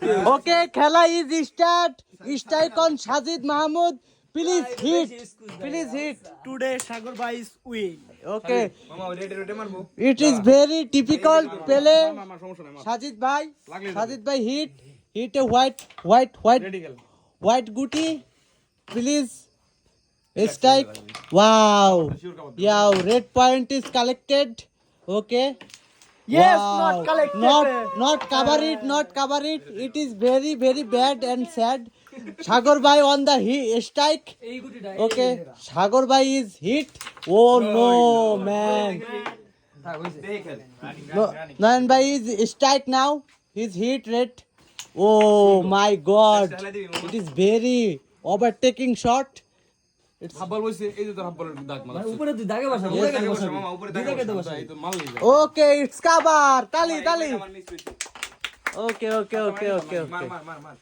Okay, Khela is start. Strike on Sajid Mahmood. Please hit. Please hit. Today Sagar bhai is win. Okay. মামা রেটে মারবো It is very difficult play. মামা সমস্যা নাই Sajid bhai. লাগলে Sajid bhai hit. Hit a white ready গেল guti. Please. Strike. Wow. Yeah, red point is collected. Okay. Yes, Wow. not collected. Not cover it. It is very very bad and sad. Sagar bhai on the strike. Okay, Sagar bhai is hit. Oh no, man. No, Nayan bhai is strike now. He's hit red. Oh my God. It is very overtaking shot. হাব্বাল বইছে এই যে তোর হাব্বালের দাগ মালা উপরে তুই দাগে বসা মামা উপরে দাগ বসা এই তো মাল লই Okay, it's cover. Tali. যা Okay. মার মার মার